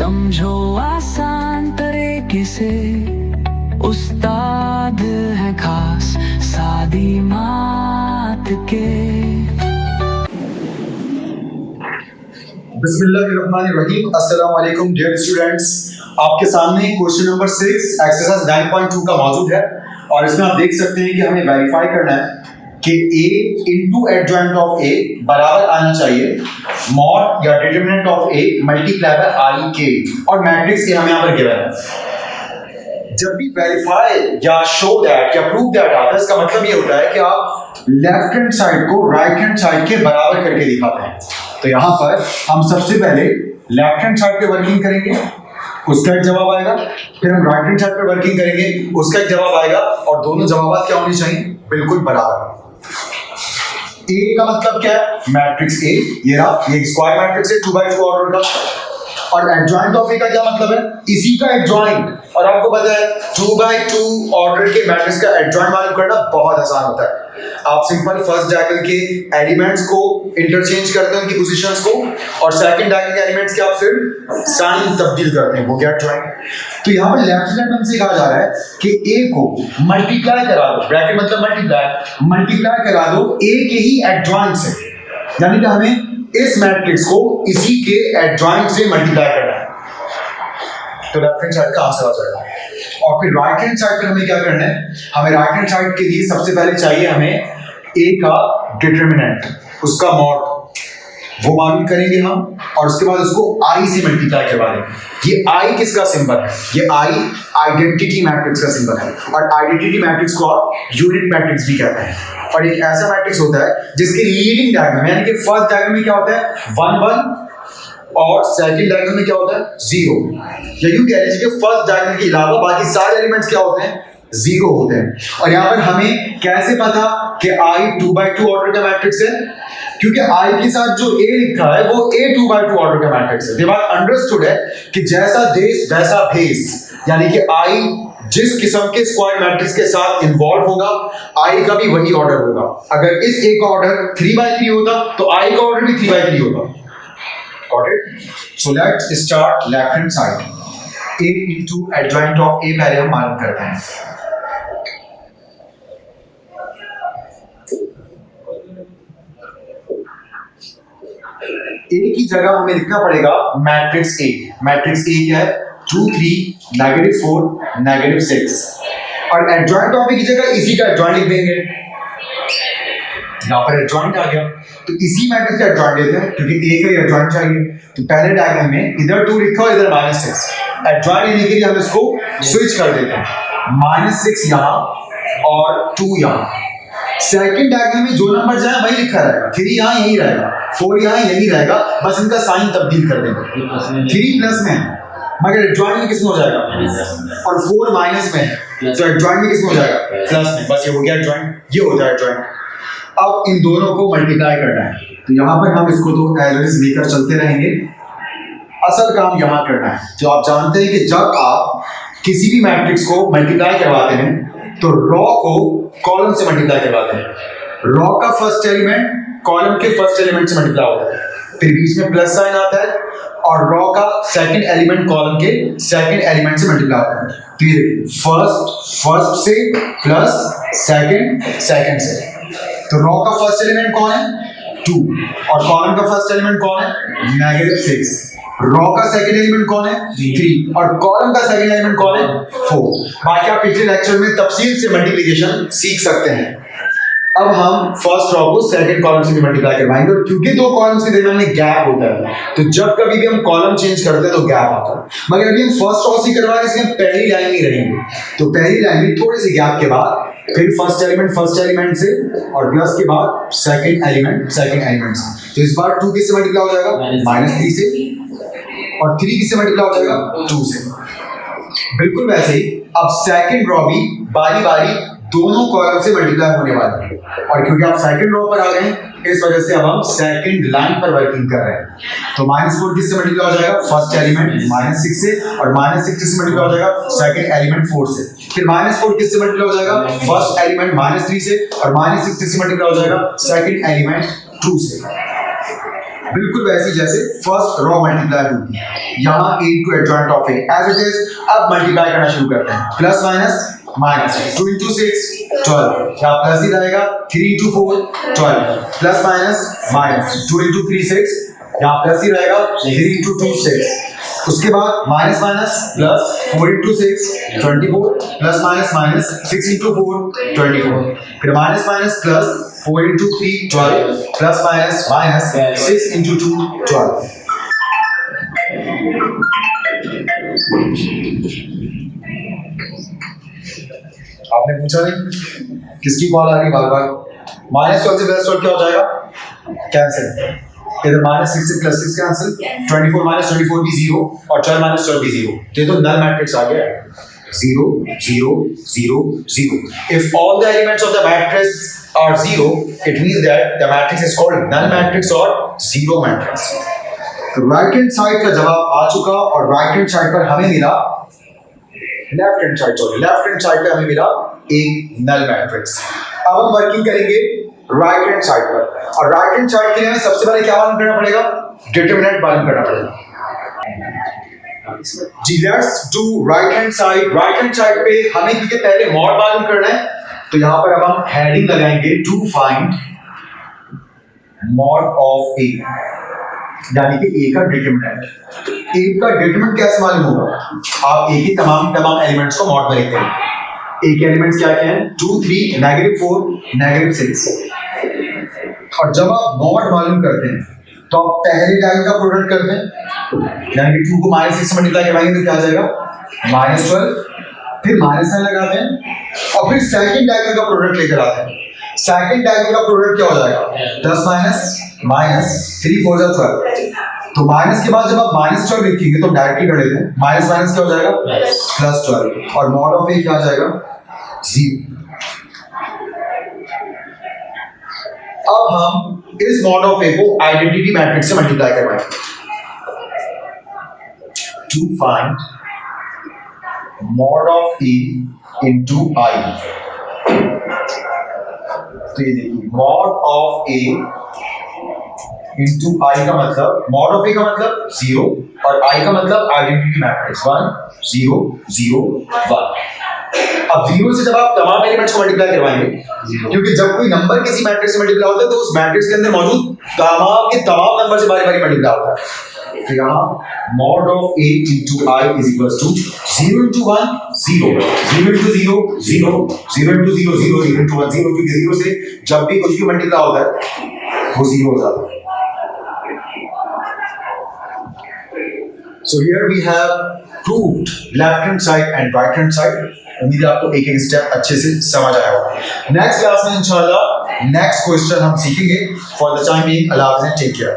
समझो आसान तरीके से, उस्ताद है खास सादी मात के। बिस्मिल्लाहिर्रहमानिर्रहीम। अस्सलाम वालेकुम डियर स्टूडेंट्स। आपके सामने क्वेश्चन नंबर 6 एक्सरसाइज 9.2 का मौजूद है और इसमें आप देख सकते हैं कि हमें वेरीफाई करना है कि a into adjoint of a बराबर आना चाहिए मॉड या determinant of a multiply by I के, और मैट्रिक्स a हमें यहाँ पर गिवन है। जब भी वेरीफाई या शो दैट या प्रूव दैट आता है, इसका मतलब ये होता है कि आप लेफ्ट हैंड साइड को राइट हैंड साइड के बराबर करके दिखाते हैं। तो यहाँ पर हम सबसे पहले लेफ्ट हैंड साइड पे वर्किंग करेंगे, उसका एक जवाब आएगा, फिर हम राइट हैंड साइड पे वर्किंग करेंगे, उसका एक जवाब आएगा, और दोनों जवाब क्या होने चाहिए? बिल्कुल बराबर। ए का मतलब क्या है? मैट्रिक्स ए, ये रहा, ये स्क्वायर मैट्रिक्स है 2x2 ऑर्डर का। और एडजॉइंट ऑफ ए का क्या मतलब है? इसी का एडजॉइंट। और आपको पता है 2x2 ऑर्डर के मैट्रिक्स का एडजॉइंट मालूम करना बहुत आसान होता है। आप सिंपल फर्स्ट डायगोनल के एलिमेंट्स को इंटरचेंज करते हैं, उनकी पोजीशंस को, और सेकंड डायगोनल के एलिमेंट्स के आप फिर साइन तब्दील करते हैं, वो क्या एडजॉइंट। तो यहाँ पर लेफ्ट हैंड हमसे कहा जा रहा है कि ए को मल्टीप्लाई करा दो, ब्रैकेट मतलब मल्टीप्लाई करा दो ए के ही एडजॉइंट से, यानी कि हमें इस मैट्रिक्स को इसी के एडजॉइंट से मल्टीप्लाई करना है। तो लेफ्ट हैंड साइड का आंसर आ जाएगा। और फिर राइट हैंड साइड पर हमें क्या करना है? हमें राइट हैंड साइड के लिए सबसे पहले चाहिए हमें a का डिटरमिनेंट, उसका मॉड, वो मालूम करेंगे हम, और उसके बाद उसको i से मल्टीप्लाई करवा देंगे। ये i किसका सिंबल है? ये i आइडेंटिटी मैट्रिक्स का सिंबल है, और आइडेंटिटी मैट्रिक्स को आप यूनिट मैट्रिक्स भी कहते हैं। और एक ऐसा मैट्रिक्स होता है जिसके लीडिंग डायगोनल, यानी कि फर्स्ट डायगोनल में क्या होता है? 1 1, और सेकंड डायगोनल में क्या होता है? 0। या यूं कह लीजिए कि फर्स्ट डायगोनल के अलावा बाकी सारे एलिमेंट्स क्या होते हैं? 0 होते हैं। और यहाँ पर हमें कैसे पता कि i 2x2 ऑर्डर का मैट्रिक्स है? क्योंकि i के साथ जो a लिखा है वो a 2x2 ऑर्डर का मैट्रिक्स है। ये बात अंडरस्टूड है कि जैसा देश वैसा भेस, यानी कि i जिस किस्म के स्क्वायर मैट्रिक्स के साथ इन्वॉल्व होगा, i का भी वही ऑर्डर होगा। अगर इस a का ऑर्डर 3x3 होता तो i का ऑर्डर भी 3x3 होगा। Got it? So let's start left hand side. A into adjoint of A पहले हम मालूम करते हैं। A की जगह हमें लिखना पड़ेगा मैट्रिक्स A। मैट्रिक्स A क्या है? 2 3 -4 -6। और एडजॉइंट ऑफ A की जगह इसी का एडजॉइंट लिख देंगे। यहाँ पर एडजॉइंट आ गया, तो इसी मैट्रिक्स का एडजॉइंट लेते हैं, क्योंकि a का एडजॉइंट चाहिए। तो पहले डायग्राम में इधर 2 लिखा और इधर -6। एडजॉइंट लेने के लिए हम इसको स्विच कर देते हैं, -6 यहाँ और 2 यहाँ। सेकंड डायग्राम में जो नंबर जाए वही लिखा रहेगा, 3 यहाँ यही रहेगा, 4 यहाँ यही रहेगा, बस इनका साइन तब्दील कर देंगे। 3 प्लस में, मगर एडजॉइंट में किसमें हो जाएगा? और 4 माइनस में, तो एडजॉइंट में किसमें हो जाएगा? प्लस में। बस ये हो गया एडजॉइंट, ये होता है एडजॉइंट। अब इन दोनों को मल्टीप्लाई करना है, तो यहाँ पर हम इसको तो एज इट इज लेकर चलते रहेंगे। असल काम यहाँ करना है, जो आप जानते हैं कि जब आप किसी भी मैट्रिक्स को मल्टीप्लाई करवाते हैं तो रॉ को कॉलम से मल्टीप्लाई करवाते हैं। रॉ का फर्स्ट एलिमेंट कॉलम के फर्स्ट एलिमेंट से मल्टीप्लाई होता है, फिर बीच में प्लस साइन आता है, और रॉ का सेकंड एलिमेंट कॉलम के सेकंड एलिमेंट से मल्टीप्लाई होता है। फिर फर्स्ट से प्लस सेकंड से। तो रॉ का फर्स्ट एलिमेंट कौन है? 2, और कॉलम का फर्स्ट एलिमेंट कौन है? -6। रॉ का सेकंड एलिमेंट कौन है? 3, और कॉलम का सेकंड एलिमेंट कौन है? 4। बाकी आप पिछले लेक्चर में तफसील से मल्टीप्लिकेशन सीख सकते हैं। अब हम फर्स्ट रॉ को सेकंड कॉलम से भी मल्टीप्लाई करवाएंगे, और क्योंकि दो कॉलम्स के दरमियान में गैप होता है, तो जब कभी भी हम कॉलम चेंज करते हैं तो गैप आता है। मगर अभी हम फर्स्ट रॉ से करवा रहे हैं, इसलिए हम पहली लाइन में रहेंगे। तो पहली लाइन में थोड़े से गैप के बाद फिर फर्स्ट एलिमेंट से, और प्लस के बाद सेकंड एलिमेंट से। तो इस बार 2 किससे मल्टीप्लाई हो जाएगा? -3 से, और 3 किससे मल्टीप्लाई हो जाएगा? 2 से। बिल्कुल वैसे ही अब सेकंड रॉ भी बारी बारी दोनों कॉलम से मल्टीप्लाई होने वाले हैं, और क्योंकि आप सेकंड रो पर आ गए इस वजह से अब हम सेकंड लाइन पर वर्किंग कर रहे हैं। तो -4 किससे मल्टीप्लाई हो जाएगा? फर्स्ट एलिमेंट -6 से, और -6 किससे मल्टीप्लाई हो जाएगा? सेकंड एलिमेंट 4 से। फिर -4 किससे मल्टीप्लाई हो जाएगा? फर्स्ट एलिमेंट -3 से, और -6 किससे मल्टीप्लाई हो जाएगा? सेकंड एलिमेंट 2 से। बिल्कुल वैसी जैसे फर्स्ट रॉ मल्टीप्लाई हुई, यहाँ a into adjoint of a as it is। अब मल्टीप्लाई करना शुरू करते हैं, प्लस माइनस माइनस 2 into 6 12, यहाँ प्लस ही रहेगा, 3 into 4 12, plus minus minus 2 into 3 6, यहाँ प्लस ही रहेगा, 3 into 2 6, उसके बाद minus minus plus 4 into 6 24, plus minus minus 6 into 4 24, फिर minus minus plus 4 into 3 12, plus minus minus 6 into 2 12। आपने पूछा नहीं किसकी कॉल आ रही बार बार? माइनस 12 से प्लस 12 क्या हो जाएगा? कैंसिल। इधर माइनस 6 से प्लस 6 कैंसिल, 24 माइनस 24 भी 0 और 12 माइनस 12 भी 0। ये तो नल मैट्रिक्स आ गया, 0 0 0 0। If all the elements of the matrix are 0, it means that the matrix is called null matrix or zero matrix। तो राइट हैंड साइड का जवाब आ चुका और राइट हैंड साइड पर हमें मिला, लेफ्ट हैंड साइड पे हमें मिला एक नल मैट्रिक्स। अब हम वर्किंग करेंगे राइट हैंड साइड पर, और राइट हैंड साइड के लिए हमें सबसे पहले क्या मालूम करना पड़ेगा? डिटरमिनेंट मालूम करना पड़ेगा। जी let's do right hand side. Right hand side पे हमें क्योंकि पहले मॉड मालूम करना है, तो यहां पर अब हम हेडिंग लगाएंगे टू फाइंड मॉड ऑफ ए, यानी कि ए का डिटरमिनेंट। ए का डिटरमिनेंट कैसे मालूम होगा? आप ए के तमाम एलिमेंट्स को मॉड में लिखते हैं। ए के एलिमेंट्स क्या क्या हैं? 2 3 -4 -6। और जब आप मॉड मालूम करते हैं तो आप पहले डायगोनल का प्रोडक्ट करते हैं, यानी कि 2 को -6 से मल्टीप्लाई करवाएंगे तो क्या आ जाएगा? -12, फिर -9 लगाते हैं और फिर सेकंड डायगोनल का प्रोडक्ट लेकर आते हैं। सेकंड डायगोनल का प्रोडक्ट क्या हो जाएगा? 10 माइनस 3 4 12। तो माइनस के बाद जब आप -12 लिखेंगे तो डायरेक्टली कर लेते हैं, माइनस माइनस क्या हो जाएगा? +12, और मॉड ऑफ ए क्या आ जाएगा? 0। अब हम इस मॉड ऑफ ए को आइडेंटिटी मैट्रिक्स से मल्टीप्लाई करवाएंगे to find mod of A into I. तो ये देखिए, mod of A into I का मतलब, मॉड ऑफ ए का मतलब 0 और आई का मतलब आइडेंटिटी मैट्रिक्स 1 0 0 1। अब 0 से जब आप तमाम एलिमेंट्स को मल्टीप्लाई करवाएंगे, क्योंकि जब कोई नंबर किसी मैट्रिक्स से मल्टीप्लाई होता है तो उस मैट्रिक्स के अंदर मौजूद तमाम नंबर से बारी-बारी मल्टीप्लाई होता है। तो यहाँ mod of a into i is equals to 0 into 1 0, 0 into 0 0, 0 into 0 0, 0 into 1 0, क्योंकि 0 से जब भी कुछ भी मल्टीप्लाई होता है वो 0 हो जाता है। So here we have proved left hand side and right hand side। उम्मीद है आपको एक एक स्टेप अच्छे से समझ आया होगा। नेक्स्ट क्लास में इंशाल्लाह नेक्स्ट क्वेश्चन हम सीखेंगे। फॉर द टाइम बीइंग अल्लाह हाफ़िज़, टेक केयर।